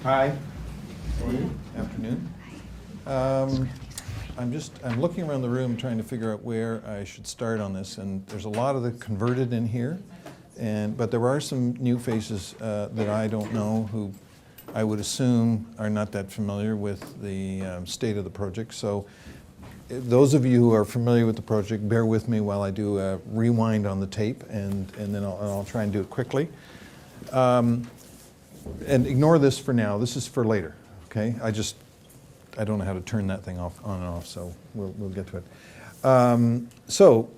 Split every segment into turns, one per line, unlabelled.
Hi. Afternoon. I'm looking around the room trying to figure out where I should start on this, and there's a lot of the converted in here, but there are some new faces that I don't know who I would assume are not that familiar with the state of the project. So those of you who are familiar with the project, bear with me while I do a rewind on the tape, and then I'll try and do it quickly. And ignore this for now. This is for later, okay? I don't know how to turn that thing on and off, so we'll get to it. So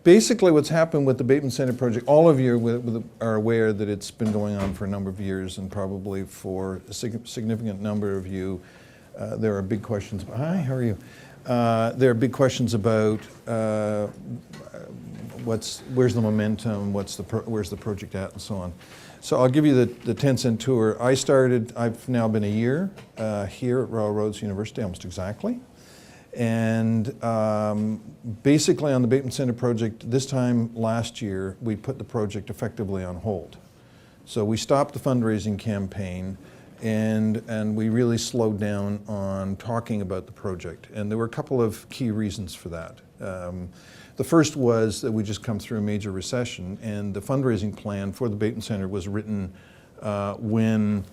basically what's happened with the Bateman Center project, all of you are aware that it's been going on for a number of years, and probably for a significant number of you, there are big questions. Hi, how are you? There are big questions about where's the momentum, where's the project at, and so on. So I'll give you the 10-cent tour. I've now been a year here at Royal Roads University, almost exactly. And basically on the Bateman Center project, this time last year, we put the project effectively on hold. So we stopped the fundraising campaign, and we really slowed down on talking about the project. And there were a couple of key reasons for that. The first was that we just come through a major recession, and the fundraising plan for the Bateman Center was written when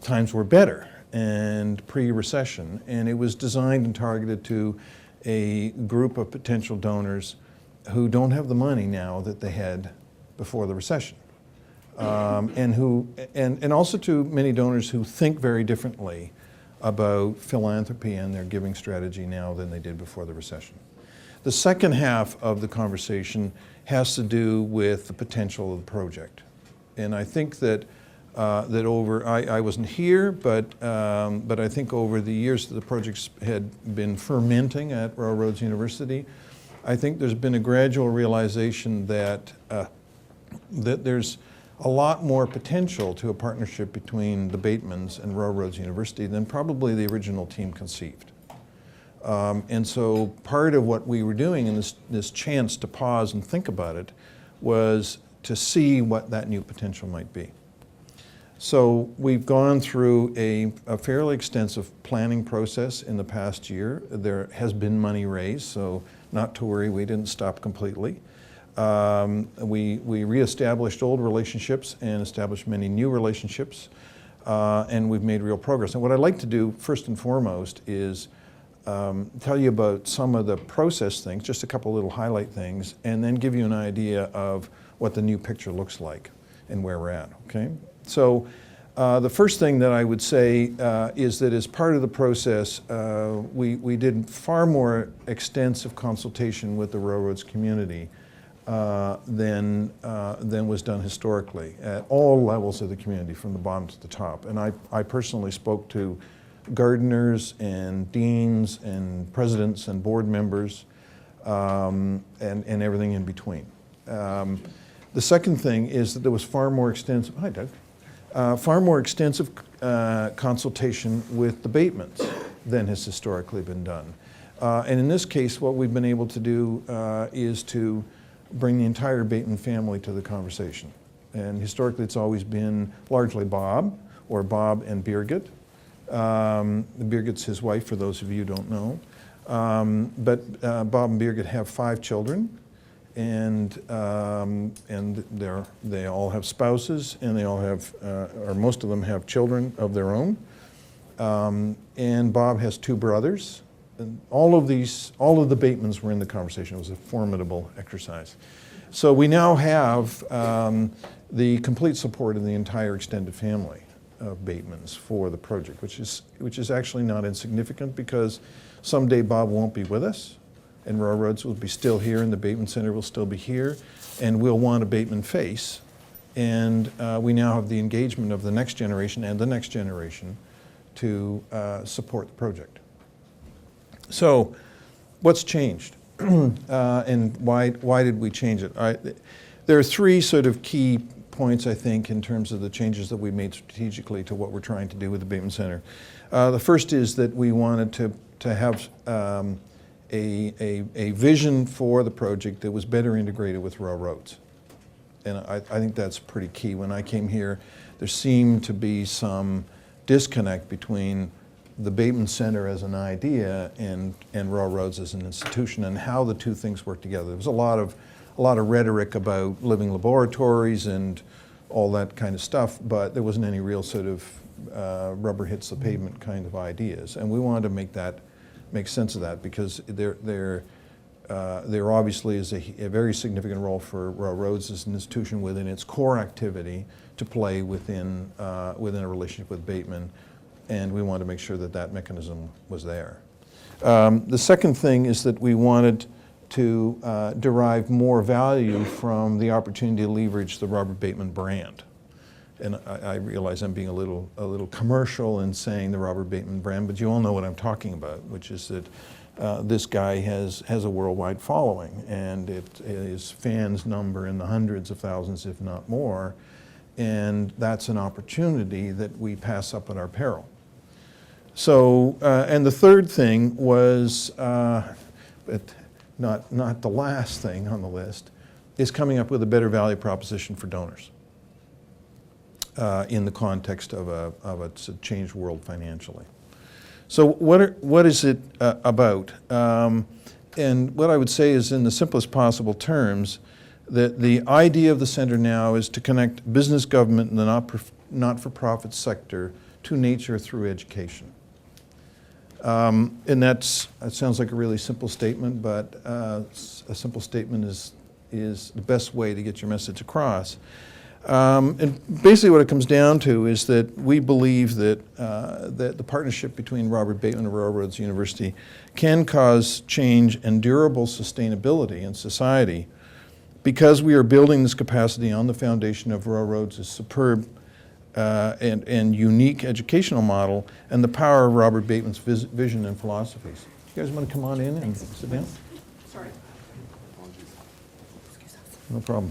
times were better and pre-recession, and it was designed and targeted to a group of potential donors who don't have the money now that they had before the recession, and also to many donors who think very differently about philanthropy and their giving strategy now than they did before the recession. The second half of the conversation has to do with the potential of the project. And I think that, I wasn't here, but I think over the years that the projects had been fermenting at Royal Roads University, I think there's been a gradual realization that there's a lot more potential to a partnership between the Batemans and Royal Roads University than probably the original team conceived. And so part of what we were doing in this chance to pause and think about it was to see what that new potential might be. So we've gone through a fairly extensive planning process in the past year. There has been money raised, so not to worry, we didn't stop completely. We reestablished old relationships and established many new relationships, and we've made real progress. And what I'd like to do first and foremost is tell you about some of the process things, just a couple little highlight things, and then give you an idea of what the new picture looks like and where we're at, okay? So the first thing that I would say is that as part of the process, we did far more extensive consultation with the railroads community than was done historically at all levels of the community, from the bottom to the top. And I personally spoke to gardeners and deans and presidents and board members and everything in between. The second thing is that there was far more extensive, hi Doug, far more extensive consultation with the Batemans than has historically been done. And in this case, what we've been able to do is to bring the entire Bateman family to the conversation. And historically it's always been largely Bob, or Bob and Birgit. Birgit's his wife, for those of you who don't know. But Bob and Birgit have 5 children, and they all have spouses, and they all have, or most of them have children of their own. And Bob has 2 brothers. And all of the Batemans were in the conversation. It was a formidable exercise. So we now have the complete support of the entire extended family of Batemans for the project, which is actually not insignificant, because someday Bob won't be with us, and Royal Roads will be still here, and the Bateman Center will still be here, and we'll want a Bateman face. And we now have the engagement of the next generation and the next generation to support the project. So what's changed? And why did we change it? There are 3 sort of key points, I think, in terms of the changes that we made strategically to what we're trying to do with the Bateman Center. The first is that we wanted to have a vision for the project that was better integrated with Royal Roads. And I think that's pretty key. When I came here, there seemed to be some disconnect between the Bateman Center as an idea and Railroads as an institution, and how the two things work together. There was a lot of rhetoric about living laboratories and all that kind of stuff, but there wasn't any real sort of rubber hits the pavement kind of ideas. And we wanted to make sense of that, because there obviously is a very significant role for Railroads as an institution within its core activity to play within a relationship with Bateman, and we wanted to make sure that that mechanism was there. The second thing is that we wanted to derive more value from the opportunity to leverage the Robert Bateman brand. And I realize I'm being a little commercial in saying the Robert Bateman brand, but you all know what I'm talking about, which is that this guy has a worldwide following, and his fans number in the hundreds of thousands, if not more, and that's an opportunity that we pass up at our peril. So, and the third thing was, but not the last thing on the list, is coming up with a better value proposition for donors in the context of a changed world financially. So what is it about? And what I would say is, in the simplest possible terms, that the idea of the center now is to connect business, government, and the not-for-profit sector to nature through education. And that sounds like a really simple statement, but a simple statement is the best way to get your message across. And basically what it comes down to is that we believe that the partnership between Robert Bateman and Railroads University can cause change and durable sustainability in society, because we are building this capacity on the foundation of Railroads' superb and unique educational model and the power of Robert Bateman's vision and philosophies. You guys want to come on in and sit down?
Sorry.
No problem.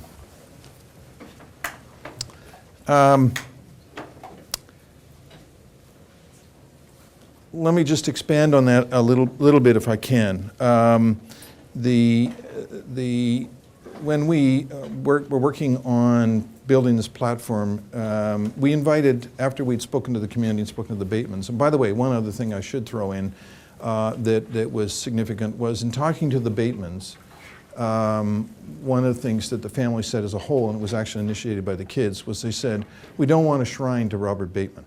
Let me just expand on that a little bit if I can. When we were working on building this platform, we invited, after we'd spoken to the community and spoken to the Batemans, and by the way, one other thing I should throw in that was significant was, in talking to the Batemans, one of the things that the family said as a whole, and it was actually initiated by the kids, was they said, we don't want a shrine to Robert Bateman.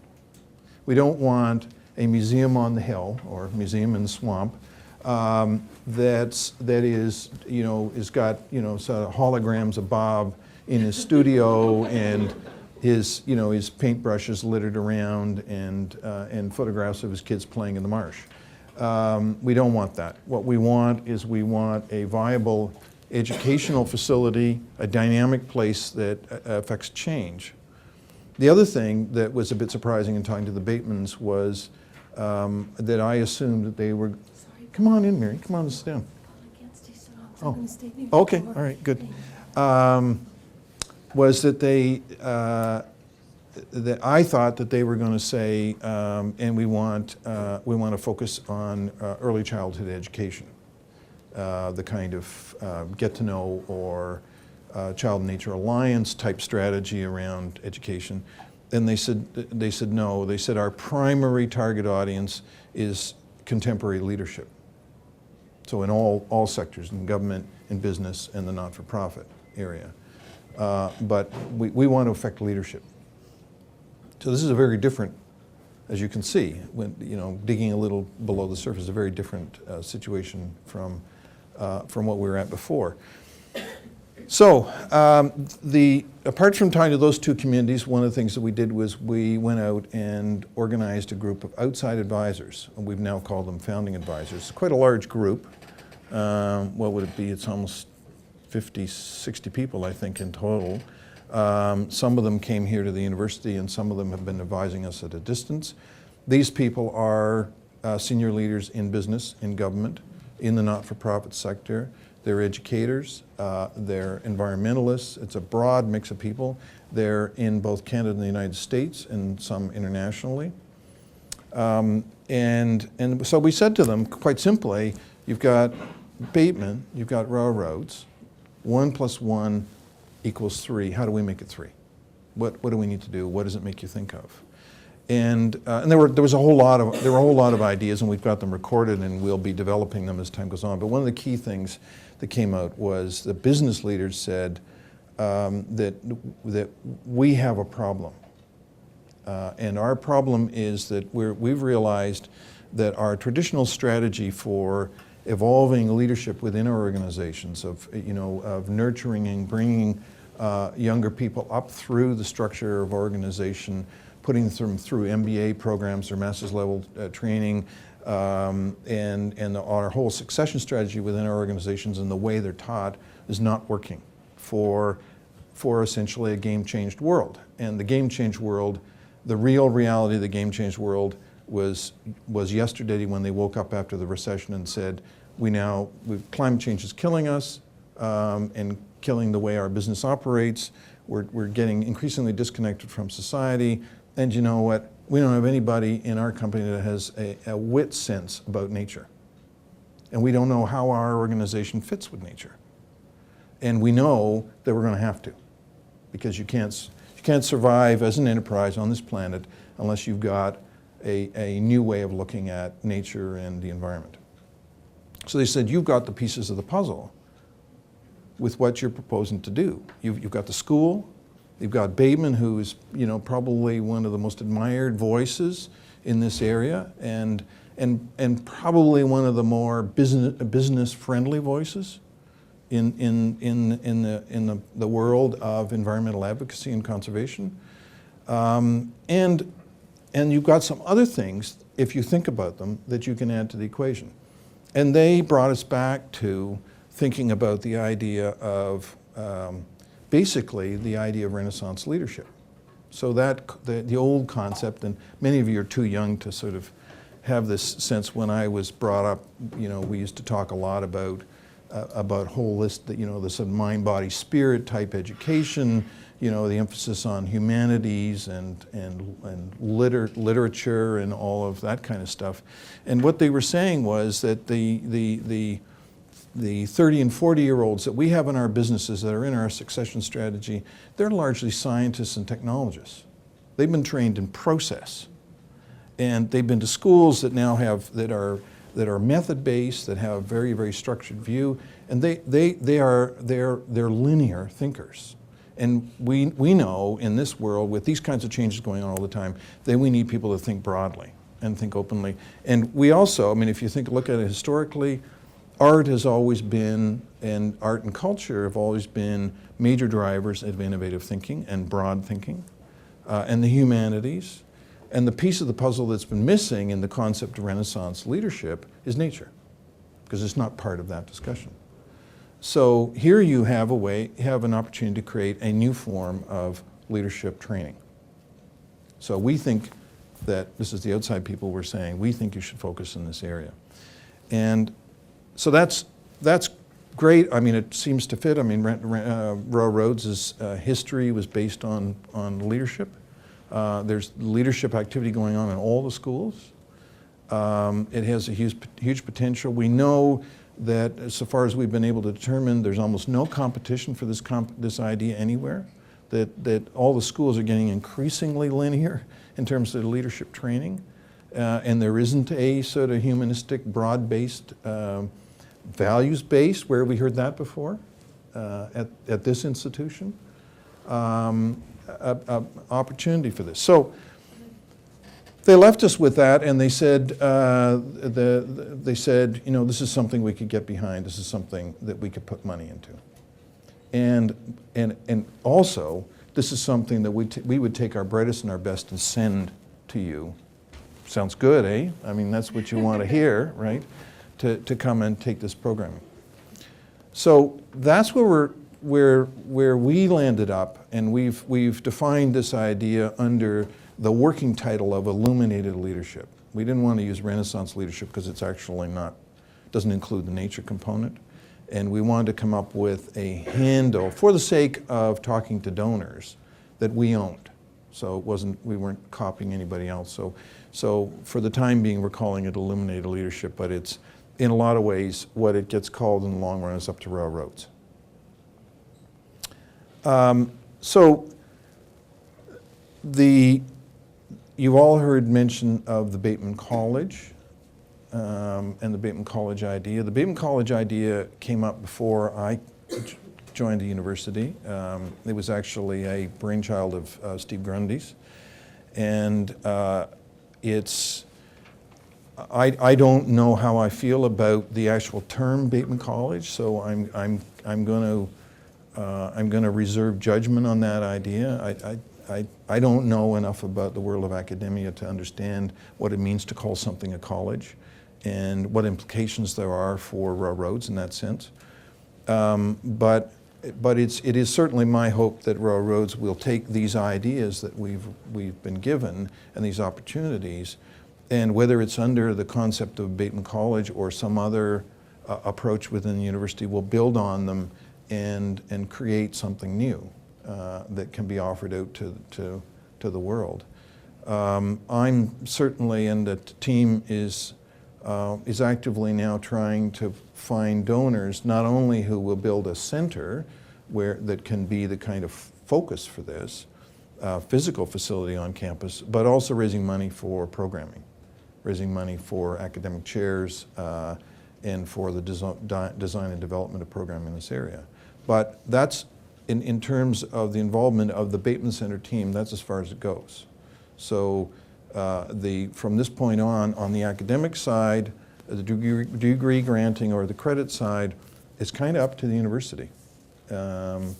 We don't want a museum on the hill or a museum in the swamp that is, has got, sort of holograms of Bob in his studio and his paintbrushes littered around and photographs of his kids playing in the marsh. We don't want that. What we want is a viable educational facility, a dynamic place that affects change. The other thing that was a bit surprising in talking to the Batemans was that I assumed that they were, come on in, Mary, come on and sit down. Oh, okay, all right, good. Was that that I thought that they were going to say, and we want to focus on early childhood education, the kind of get to know or Child and Nature Alliance type strategy around education. And they said no. They said our primary target audience is contemporary leadership. So in all sectors, in government, in business, and the not-for-profit area. But we want to affect leadership. So this is a very different, as you can see, when digging a little below the surface, a very different situation from what we were at before. So apart from talking to those two communities, one of the things that we did was we went out and organized a group of outside advisors, and we've now called them founding advisors. It's quite a large group. What would it be? It's almost 50, 60 people, I think, in total. Some of them came here to the university, and some of them have been advising us at a distance. These people are senior leaders in business, in government, in the not-for-profit sector. They're educators, they're environmentalists. It's a broad mix of people. They're in both Canada and the United States, and some internationally. And so we said to them, quite simply, you've got Bateman, you've got Railroads, 1 + 1 = 3. How do we make it 3? What do we need to do? What does it make you think of? And there were a whole lot of ideas, and we've got them recorded, and we'll be developing them as time goes on. But one of the key things that came out was the business leaders said that we have a problem, and our problem is that we've realized that our traditional strategy for evolving leadership within our organizations, of nurturing and bringing younger people up through the structure of organization, putting them through MBA programs or master's level training, and our whole succession strategy within our organizations and the way they're taught is not working for essentially a game-changed world. And the game-changed world, the real reality of the game-changed world was yesterday when they woke up after the recession and said, climate change is killing us and killing the way our business operates. We're getting increasingly disconnected from society. And you know what? We don't have anybody in our company that has a wit sense about nature. And we don't know how our organization fits with nature. And we know that we're going to have to, because you can't survive as an enterprise on this planet unless you've got a new way of looking at nature and the environment. So they said, you've got the pieces of the puzzle with what you're proposing to do. You've got the school. You've got Bateman, who is probably one of the most admired voices in this area, and probably one of the more business-friendly voices in the world of environmental advocacy and conservation. And you've got some other things, if you think about them, that you can add to the equation. And they brought us back to thinking about the idea of basically the idea of Renaissance leadership. So that the old concept, and many of you are too young to sort of have this sense. When I was brought up, we used to talk a lot about holistic, the sort of mind, body, spirit type education, the emphasis on humanities and literature and all of that kind of stuff. And what they were saying was that the 30 and 40-year-olds that we have in our businesses that are in our succession strategy, they're largely scientists and technologists. They've been trained in process. And they've been to schools that now that are method-based, that have a very, very structured view, and they're linear thinkers. And we know in this world, with these kinds of changes going on all the time, that we need people to think broadly and think openly. And we also, if you look at it historically, art has always been, and art and culture have always been major drivers of innovative thinking and broad thinking, and the humanities. And the piece of the puzzle that's been missing in the concept of Renaissance leadership is nature, because it's not part of that discussion. So here you have an opportunity to create a new form of leadership training. So we think that, this is the outside people we're saying, we think you should focus in this area. And so that's great. It seems to fit. Railroads' history was based on leadership. There's leadership activity going on in all the schools. It has a huge potential. We know that, so far as we've been able to determine, there's almost no competition for this idea anywhere. That all the schools are getting increasingly linear in terms of leadership training, and there isn't a sort of humanistic, broad-based, values-based, where we heard that before, at this institution. Opportunity for this. So they left us with that, and they said, this is something we could get behind. This is something that we could put money into, and also this is something that we would take our brightest and our best and send to you. Sounds good, eh? That's what you want to hear, right? To come and take this programming. So that's where we landed up, and we've defined this idea under the working title of illuminated leadership. We didn't want to use Renaissance leadership because it's actually doesn't include the nature component, and we wanted to come up with a handle for the sake of talking to donors that we owned. So we weren't copying anybody else. So for the time being, we're calling it illuminated leadership, but it's in a lot of ways what it gets called in the long run is up to railroads. So You've all heard mention of the Bateman College and the Bateman College idea. The Bateman College idea came up before I joined the university. It was actually a brainchild of Steve Grundy's, and I don't know how I feel about the actual term Bateman College, so I'm going to reserve judgment on that idea. I don't know enough about the world of academia to understand what it means to call something a college and what implications there are for railroads in that sense. But it is certainly my hope that railroads will take these ideas that we've been given and these opportunities, and whether it's under the concept of Bateman College or some other approach within the university, will build on them and create something new that can be offered out to the world. I'm certainly, and the team is actively now trying to find donors, not only who will build a center that can be the kind of focus for this physical facility on campus, but also raising money for programming, raising money for academic chairs and for the design and development of programming in this area. But that's, in terms of the involvement of the Bateman Center team, that's as far as it goes. So from this point on the academic side, the degree granting or the credit side, it's kind of up to the university. And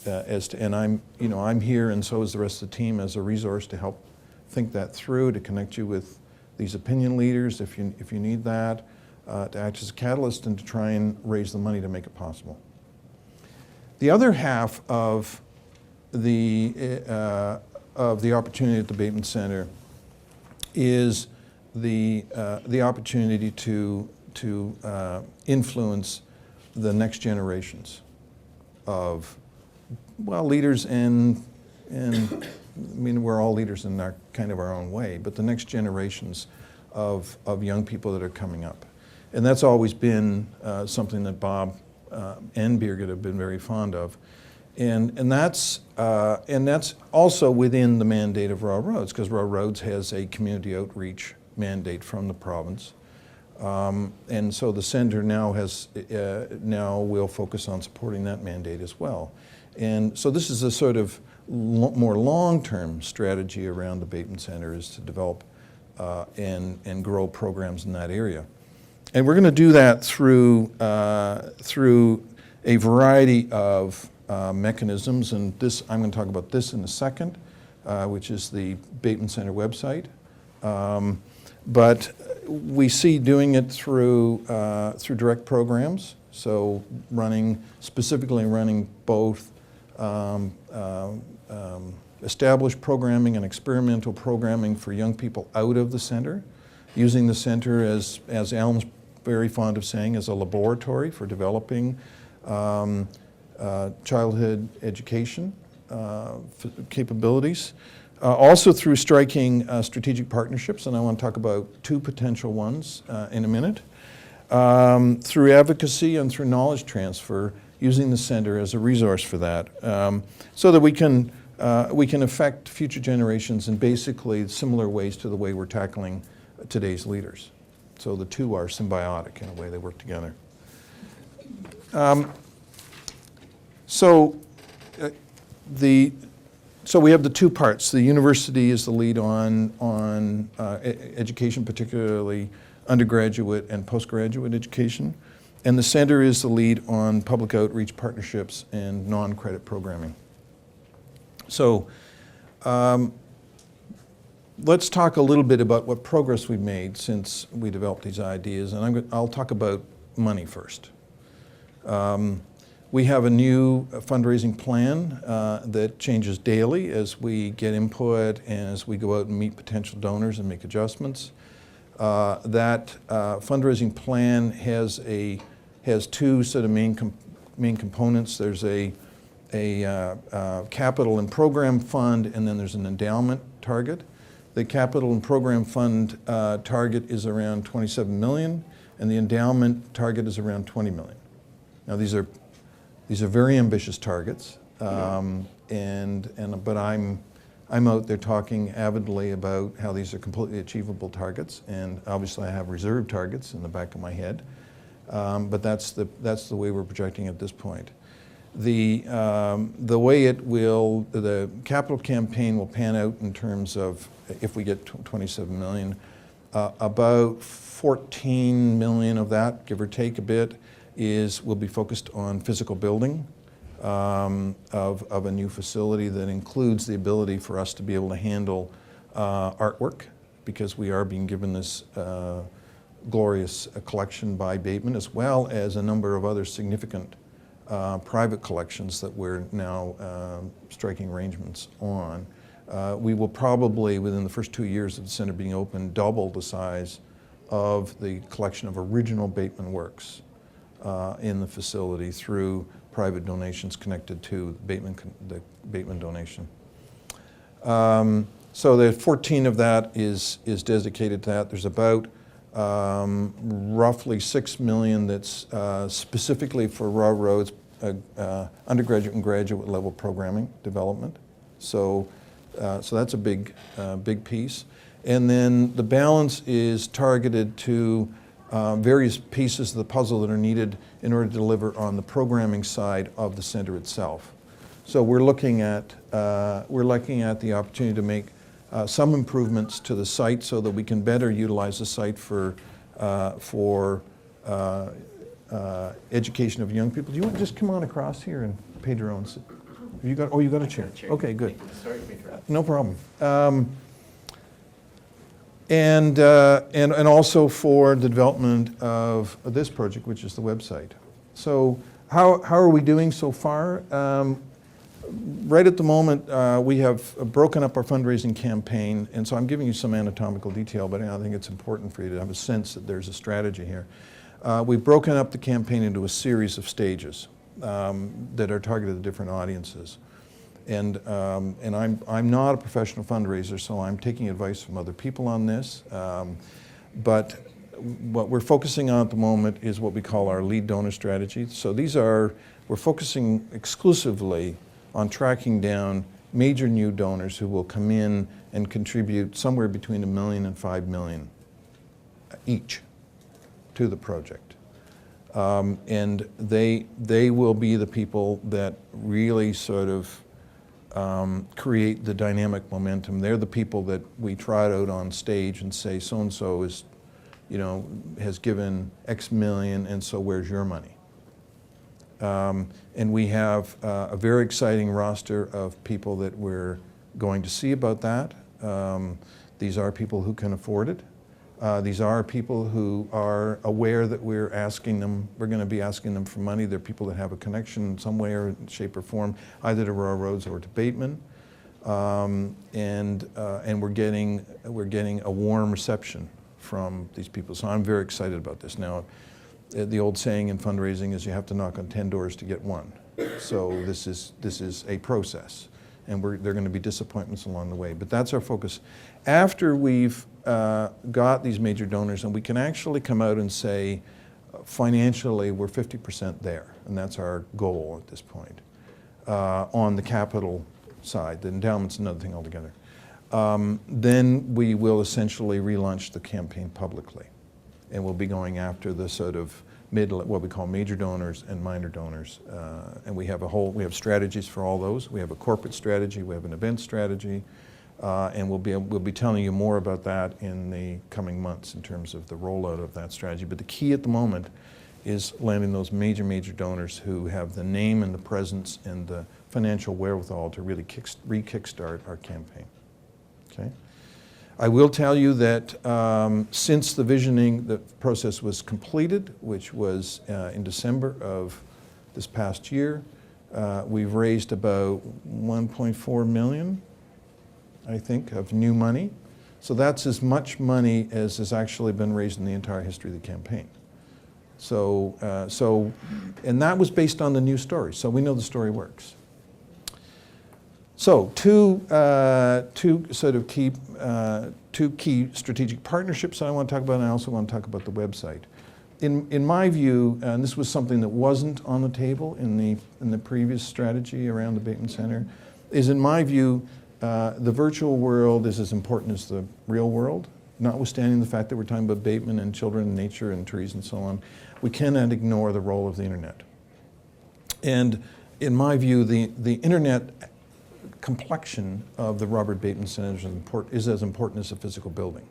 I'm here, and so is the rest of the team, as a resource to help think that through, to connect you with these opinion leaders if you need that, to act as a catalyst and to try and raise the money to make it possible. The other half of the opportunity at the Bateman Center is the opportunity to influence the next generations of, well, leaders, and I mean, we're all leaders in our kind of our own way, but the next generations of young people that are coming up. And that's always been something that Bob and Birgit have been very fond of. And that's also within the mandate of Railroads, because Railroads has a community outreach mandate from the province. And so the center now will focus on supporting that mandate as well. And so this is a sort of more long-term strategy around the Bateman Center, is to develop and grow programs in that area. And we're going to do that through a variety of mechanisms, and I'm going to talk about this in a second, which is the Bateman Center website. But we see doing it through direct programs, so specifically running both established programming and experimental programming for young people out of the center, using the center as Alan's very fond of saying, as a laboratory for developing childhood education capabilities. Also through striking strategic partnerships, and I want to talk about two potential ones in a minute. Through advocacy and through knowledge transfer, using the center as a resource for that, so that we can affect future generations in basically similar ways to the way we're tackling today's leaders. So the two are symbiotic in a way, they work together. So we have the two parts. The university is the lead on education, particularly undergraduate and postgraduate education. And the center is the lead on public outreach, partnerships, and non-credit programming. So let's talk a little bit about what progress we've made since we developed these ideas. And I'll talk about money first. We have a new fundraising plan that changes daily as we get input and as we go out and meet potential donors and make adjustments. That fundraising plan has two sort of main components. There's a capital and program fund, and then there's an endowment target. The capital and program fund target is around 27 million, and the endowment target is around 20 million. Now these are very ambitious targets, but I'm I'm out there talking avidly about how these are completely achievable targets, and obviously I have reserve targets in the back of my head, but that's the way we're projecting at this point. The way the capital campaign will pan out in terms of, if we get 27 million, about 14 million of that, give or take a bit, will be focused on physical building of a new facility that includes the ability for us to be able to handle artwork, because we are being given this glorious collection by Bateman, as well as a number of other significant private collections that we're now striking arrangements on. We will probably, within the first 2 years of the center being open, double the size of the collection of original Bateman works in the facility through private donations connected to the Bateman donation. So the 14 of that is dedicated to that. There's about roughly 6 million that's specifically for Raw Roads undergraduate and graduate level programming development. So that's a big piece. And then the balance is targeted to various pieces of the puzzle that are needed in order to deliver on the programming side of the center itself. So we're looking at the opportunity to make some improvements to the site so that we can better utilize the site for education of young people. Do you want to just come on across here and Pedro and sit? You got a chair. Okay, good.
Sorry to interrupt.
No problem. And also for the development of this project, which is the website. So how are we doing so far? Right at the moment, we have broken up our fundraising campaign, and so I'm giving you some anatomical detail, but I think it's important for you to have a sense that there's a strategy here. We've broken up the campaign into a series of stages that are targeted at different audiences. And I'm not a professional fundraiser, so I'm taking advice from other people on this. But what we're focusing on at the moment is what we call our lead donor strategy. So we're focusing exclusively on tracking down major new donors who will come in and contribute somewhere between $1 million and $5 million each to the project. And they will be the people that really sort of create the dynamic momentum. They're the people that we trot out on stage and say, so-and-so is, has given X million, and so where's your money? And we have a very exciting roster of people that we're going to see about that. These are people who can afford it. These are people who are aware that we're going to be asking them for money. They're people that have a connection in some way or shape or form, either to Raw Roads or to Bateman. And we're getting a warm reception from these people. So I'm very excited about this. Now, the old saying in fundraising is you have to knock on 10 doors to get one. So this is a process, and there are going to be disappointments along the way. But that's our focus. After we've got these major donors, and we can actually come out and say, financially, we're 50% there, and that's our goal at this point. On the capital side, the endowment's another thing altogether. Then we will essentially relaunch the campaign publicly, and we'll be going after the sort of what we call major donors and minor donors, and we have strategies for all those. We have a corporate strategy, we have an event strategy, and we'll be telling you more about that in the coming months in terms of the rollout of that strategy. But the key at the moment is landing those major donors who have the name and the presence and the financial wherewithal to really re-kickstart our campaign. Okay. I will tell you that since the visioning process was completed, which was in December of this past year, we've raised about 1.4 million, I think, of new money. So that's as much money as has actually been raised in the entire history of the campaign. And that was based on the new story, so we know the story works. So two key strategic partnerships that I want to talk about, and I also want to talk about the website. In my view, and this was something that wasn't on the table in the previous strategy around the Bateman Center, is in my view, the virtual world is as important as the real world, notwithstanding the fact that we're talking about Bateman and children and nature and trees and so on. We cannot ignore the role of the internet. And in my view, the internet complexion of the Robert Bateman Center is as important as the physical building.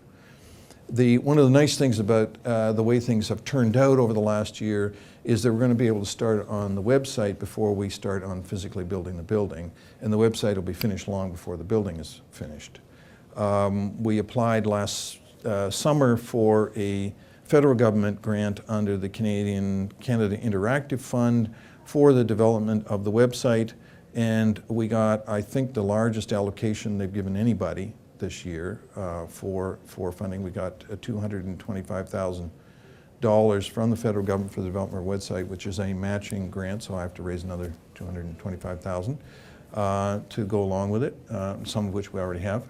One of the nice things about the way things have turned out over the last year is that we're going to be able to start on the website before we start on physically building the building. And the website will be finished long before the building is finished. We applied last summer for a federal government grant under the Canada Interactive Fund for the development of the website. And we got, I think, the largest allocation they've given anybody this year for funding. We got $225,000 from the federal government for the development of our website, which is a matching grant, so I have to raise another $225,000 to go along with it, some of which we already have.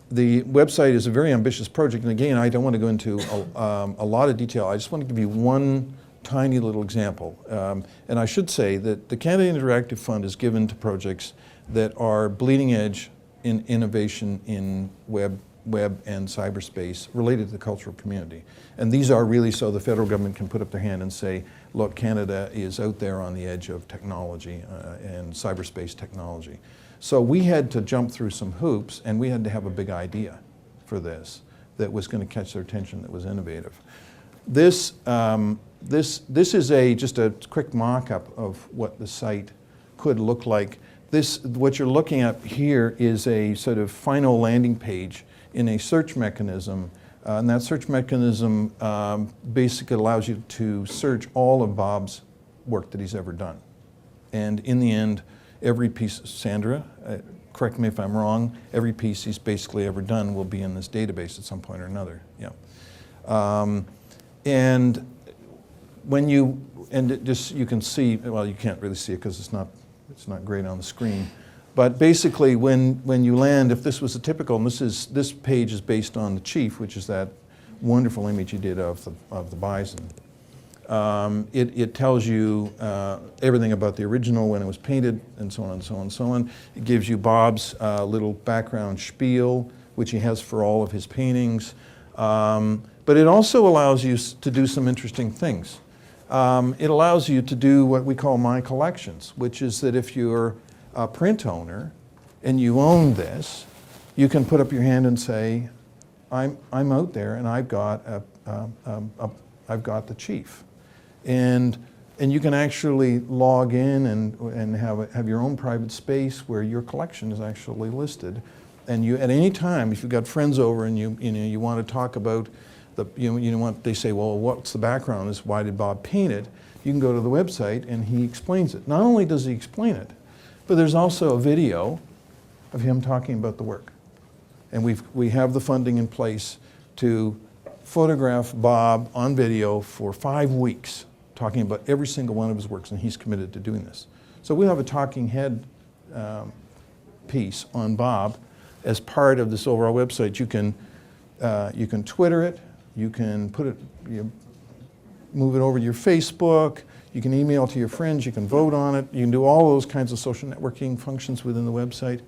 The website is a very ambitious project, and again, I don't want to go into a lot of detail. I just want to give you one tiny little example. And I should say that the Canada Interactive Fund is given to projects that are bleeding edge in innovation in web and cyberspace related to the cultural community. And these are really so the federal government can put up their hand and say, look, Canada is out there on the edge of technology and cyberspace technology. So we had to jump through some hoops, and we had to have a big idea for this that was going to catch their attention, that was innovative. This is just a quick mock-up of what the site could look like. What you're looking at here is a sort of final landing page in a search mechanism, and that search mechanism basically allows you to search all of Bob's work that he's ever done. And in the end, every piece, Sandra, correct me if I'm wrong, every piece he's basically ever done will be in this database at some point or another. Yeah. And when you can see, well, you can't really see it because it's not great on the screen. But basically, when you land, if this was a typical, and this page is based on the Chief, which is that wonderful image you did of the bison. It tells you everything about the original, when it was painted, and so on and so on and so on. It gives you Bob's little background spiel, which he has for all of his paintings. But it also allows you to do some interesting things. It allows you to do what we call My Collections, which is that if you're a print owner and you own this, you can put up your hand and say, I'm out there and I've got the Chief. And you can actually log in and have your own private space where your collection is actually listed. And you, at any time, if you've got friends over and you want to talk about they say, well, what's the background? Is why did Bob paint it? You can go to the website and he explains it. Not only does he explain it, but there's also a video of him talking about the work. And we have the funding in place to photograph Bob on video for 5 weeks, talking about every single one of his works, and he's committed to doing this. So we have a talking head piece on Bob as part of this overall website. You can Twitter it. You can move it over to your Facebook. You can email to your friends. You can vote on it. You can do all those kinds of social networking functions within the website.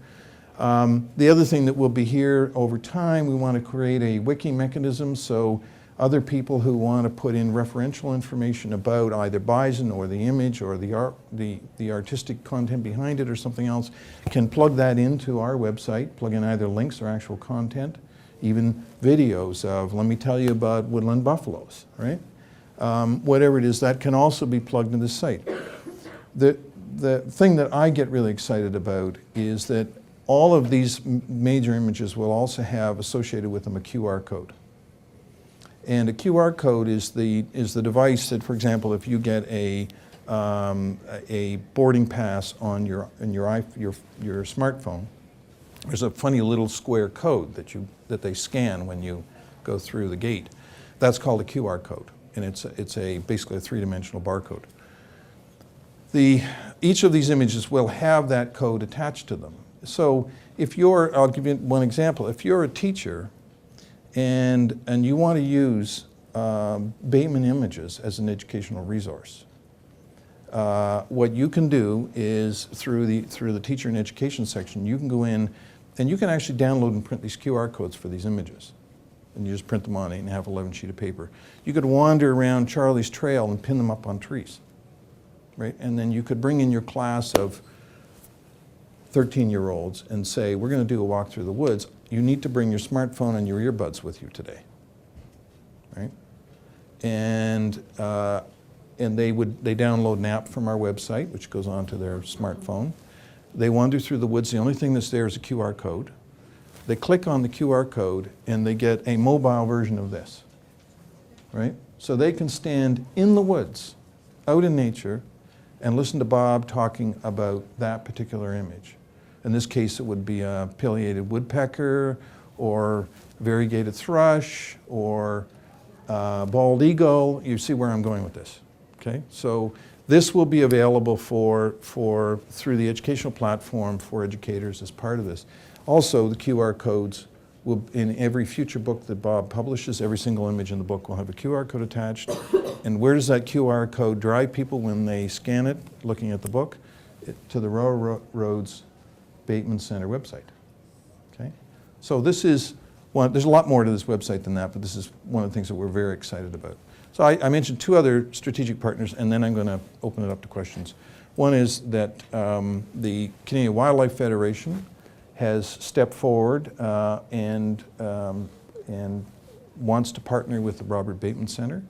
The other thing that will be here over time, we want to create a wiki mechanism so other people who want to put in referential information about either bison or the image or the artistic content behind it or something else can plug that into our website, plug in either links or actual content. Even videos of, let me tell you about woodland buffaloes, right? Whatever it is, that can also be plugged into the site. The thing that I get really excited about is that all of these major images will also have associated with them a QR code. And a QR code is the device that, for example, if you get a boarding pass on your smartphone, there's a funny little square code that they scan when you go through the gate. That's called a QR code, and it's basically a three-dimensional barcode. Each of these images will have that code attached to them. So I'll give you one example. If you're a teacher and you want to use Bateman images as an educational resource, what you can do is through the teacher and education section, you can go in and you can actually download and print these QR codes for these images. And you just print them on 8.5, 11 sheet of paper. You could wander around Charlie's Trail and pin them up on trees, right? And then you could bring in your class of 13-year-olds and say, we're going to do a walk through the woods. You need to bring your smartphone and your earbuds with you today, right? And they download an app from our website, which goes onto their smartphone. They wander through the woods. The only thing that's there is a QR code. They click on the QR code and they get a mobile version of this, right? So they can stand in the woods, out in nature, and listen to Bob talking about that particular image. In this case, it would be a pileated woodpecker, or variegated thrush, or bald eagle. You see where I'm going with this, okay? So this will be available through the educational platform for educators as part of this. Also, the QR codes will, in every future book that Bob publishes, every single image in the book will have a QR code attached. And where does that QR code drive people when they scan it, looking at the book? To the Railroads Bateman Center website, okay? So this is one, there's a lot more to this website than that, but this is one of the things that we're very excited about. So I mentioned two other strategic partners, and then I'm going to open it up to questions. One is that the Canadian Wildlife Federation has stepped forward and wants to partner with the Robert Bateman Center.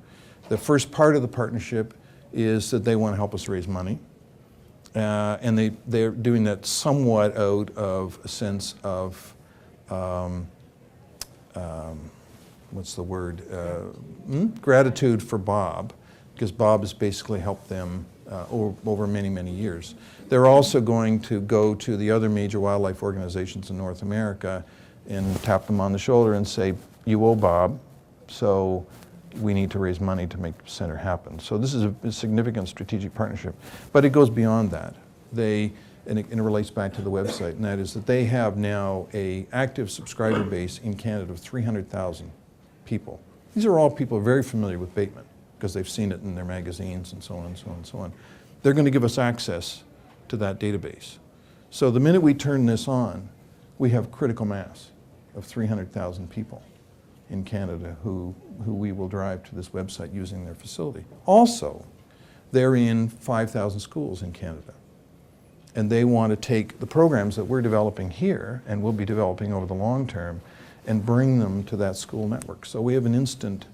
The first part of the partnership is that they want to help us raise money. And they're doing that somewhat out of a sense of, what's the word, gratitude for Bob, because Bob has basically helped them over many, many years. They're also going to go to the other major wildlife organizations in North America and tap them on the shoulder and say, you owe Bob, so we need to raise money to make the center happen. So this is a significant strategic partnership, but it goes beyond that. And it relates back to the website, and that is that they have now an active subscriber base in Canada of 300,000 people. These are all people very familiar with Bateman because they've seen it in their magazines and so on and so on and so on. They're going to give us access to that database. So the minute we turn this on, we have critical mass of 300,000 people in Canada who we will drive to this website using their facility. Also, they're in 5,000 schools in Canada. And they want to take the programs that we're developing here and will be developing over the long term and bring them to that school network. So we have an instant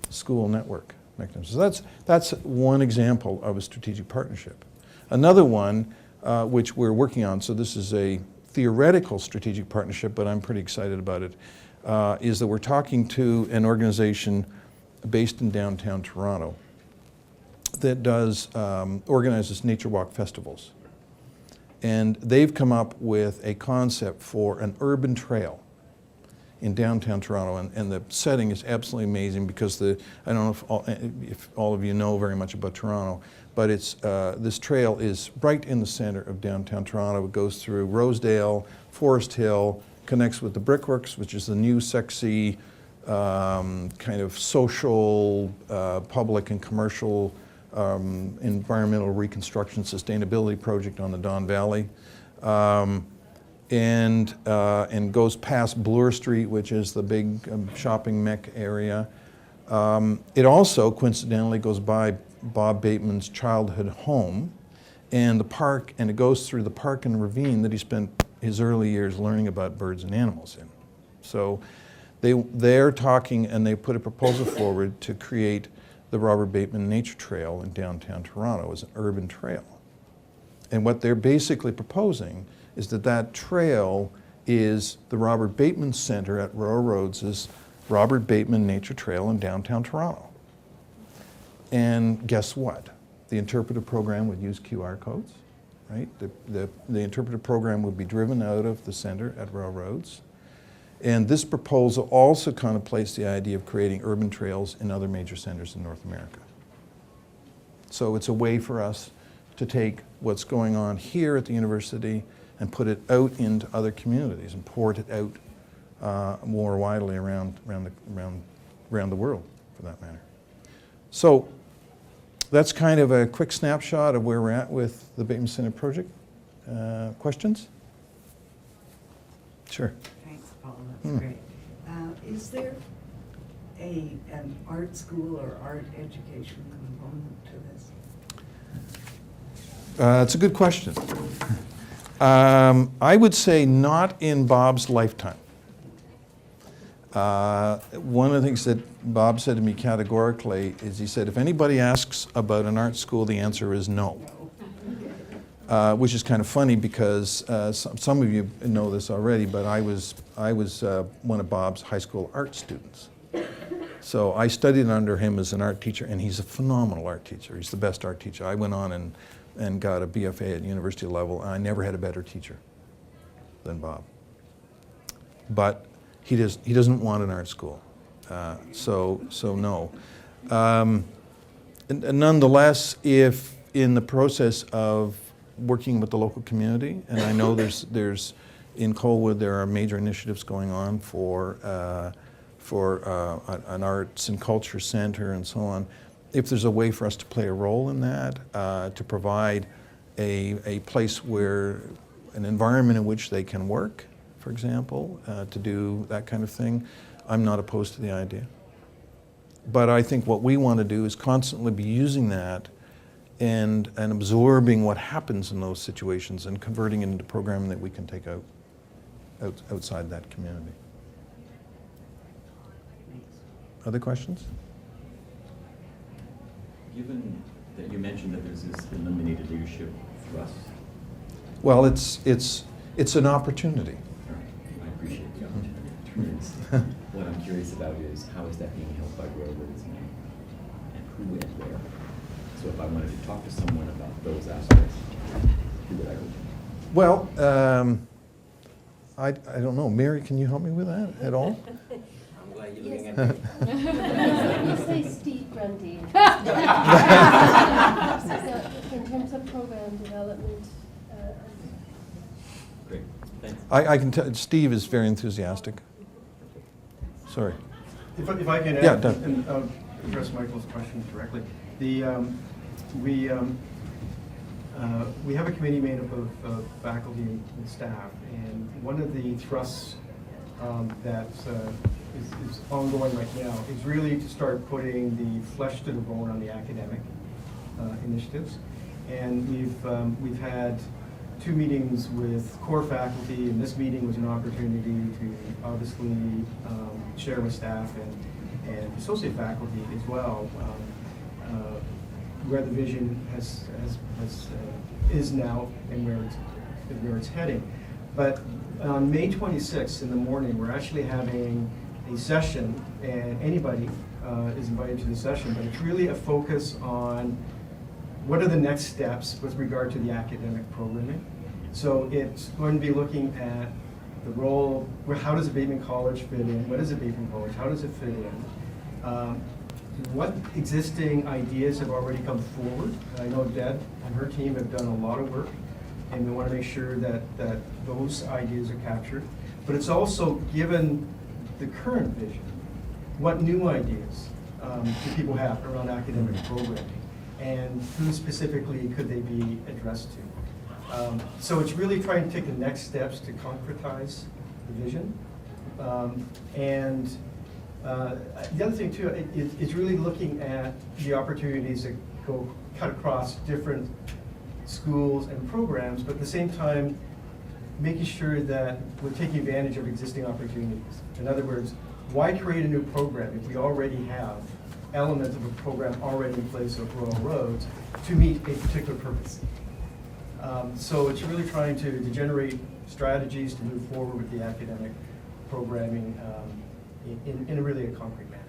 school network mechanism. So that's one example of a strategic partnership. Another one, which we're working on, so this is a theoretical strategic partnership, but I'm pretty excited about it, is that we're talking to an organization based in downtown Toronto that organizes nature walk festivals. And they've come up with a concept for an urban trail in downtown Toronto, and the setting is absolutely amazing because I don't know if all of you know very much about Toronto, but this trail is right in the center of downtown Toronto. It goes through Rosedale, Forest Hill, connects with the Brickworks, which is the new sexy kind of social, public and commercial environmental reconstruction sustainability project on the Don Valley, and goes past Bloor Street, which is the big shopping mecca area. It also coincidentally goes by Bob Bateman's childhood home and the park, and it goes through the park and ravine that he spent his early years learning about birds and animals in. So they're talking, and they put a proposal forward to create the Robert Bateman Nature Trail in downtown Toronto as an urban trail. And what they're basically proposing is that trail is the Robert Bateman Center at Railroads' Robert Bateman Nature Trail in downtown Toronto. And guess what? The interpretive program would use QR codes, right? The interpretive program would be driven out of the center at Railroads. And this proposal also contemplates the idea of creating urban trails in other major centers in North America. So it's a way for us to take what's going on here at the university and put it out into other communities and port it out more widely around the world, for that matter. So that's kind of a quick snapshot of where we're at with the Bateman Center project. Questions? Sure.
Thanks, Paul. That's great. Is there an art school or art education component to this?
It's a good question. I would say not in Bob's lifetime. One of the things that Bob said to me categorically is he said, if anybody asks about an art school, the answer is no. Which is kind of funny because some of you know this already, but I was one of Bob's high school art students. So I studied under him as an art teacher, and he's a phenomenal art teacher. He's the best art teacher. I went on and got a BFA at university level, and I never had a better teacher than Bob. But he doesn't want an art school, so no. And nonetheless, if in the process of working with the local community, and I know there's in Colwood there are major initiatives going on for an arts and culture center and so on. If there's a way for us to play a role in that, to provide a place where an environment in which they can work, for example, to do that kind of thing, I'm not opposed to the idea. But I think what we want to do is constantly be using that and absorbing what happens in those situations and converting it into programming that we can take outside that community. Other questions?
Given that you mentioned that there's this eliminated leadership thrust.
Well, it's an opportunity.
I appreciate the opportunity. What I'm curious about is how is that being held by where it is now, and who and where. So if I wanted to talk to someone about those aspects, who would I go to?
Well, I don't know. Mary, can you help me with that at all?
I'm glad you're looking at
Yes.
me.
You say Steve Grundy. So in terms of program development,
Great, thanks.
I can tell, Steve is very enthusiastic. Sorry.
If I can add,
Yeah, Doug.
and address Michael's question directly. We have a committee made up of faculty and staff, and one of the thrusts that is ongoing right now is really to start putting the flesh to the bone on the academic initiatives. And we've had 2 meetings with core faculty, and this meeting was an opportunity to obviously share with staff and associate faculty as well where the vision is now and where it's heading. But on May 26th in the morning, we're actually having a session, and anybody is invited to the session, but it's really a focus on what are the next steps with regard to the academic programming. So it's going to be looking at the role, how does a Bateman College fit in? What is a Bateman College? How does it fit in? What existing ideas have already come forward? I know Deb and her team have done a lot of work, and we want to make sure that those ideas are captured. But it's also, given the current vision, what new ideas do people have around academic programming, and who specifically could they be addressed to? So it's really trying to take the next steps to concretize the vision. The other thing too is really looking at the opportunities that cut across different schools and programs, but at the same time making sure that we're taking advantage of existing opportunities. In other words, why create a new program if we already have elements of a program already in place of Royal Roads to meet a particular purpose? So it's really trying to generate strategies to move forward with the academic programming in a really concrete manner.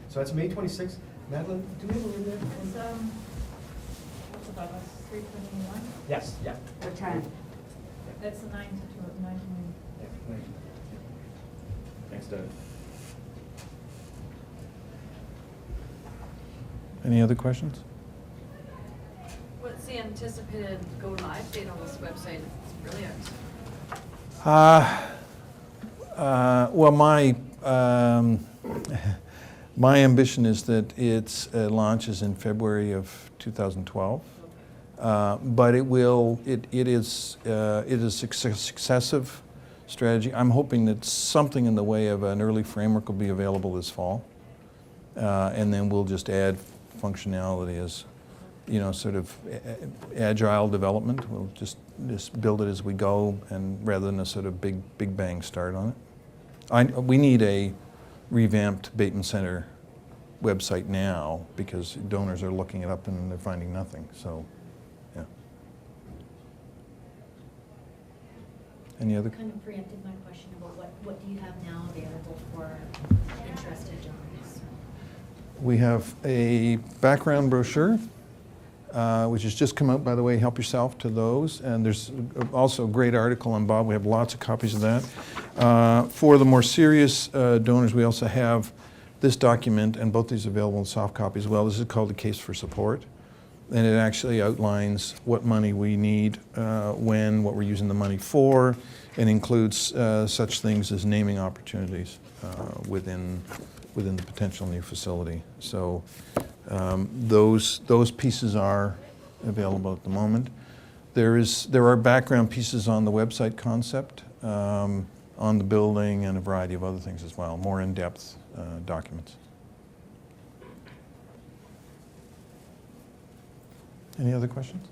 So that's May 26th. Madeline, do we have a room there?
What's about us, 3:21?
Yes, yeah.
What time?
That's the 9 to 9 to noon.
Yeah, thank you.
Thanks, Doug.
Any other questions?
What's the anticipated go-live date on this website? It's brilliant.
Well, My ambition is that it launches in February of 2012. But it is a successive strategy. I'm hoping that something in the way of an early framework will be available this fall. And then we'll just add functionality as, sort of agile development. We'll just build it as we go, and rather than a sort of big bang start on it. We need a revamped Bateman Center website now because donors are looking it up and they're finding nothing. So, yeah. Any other?
Kind of preempted my question about what do you have now available for interested donors?
We have a background brochure, which has just come out, by the way. Help yourself to those. And there's also a great article on Bob. We have lots of copies of that. For the more serious donors, we also have this document, and both these are available in soft copy as well. This is called the Case for Support. And it actually outlines what money we need, when, what we're using the money for, and includes such things as naming opportunities within the potential new facility. So those pieces are available at the moment. There are background pieces on the website concept, on the building, and a variety of other things as well, more in-depth documents. Any other questions?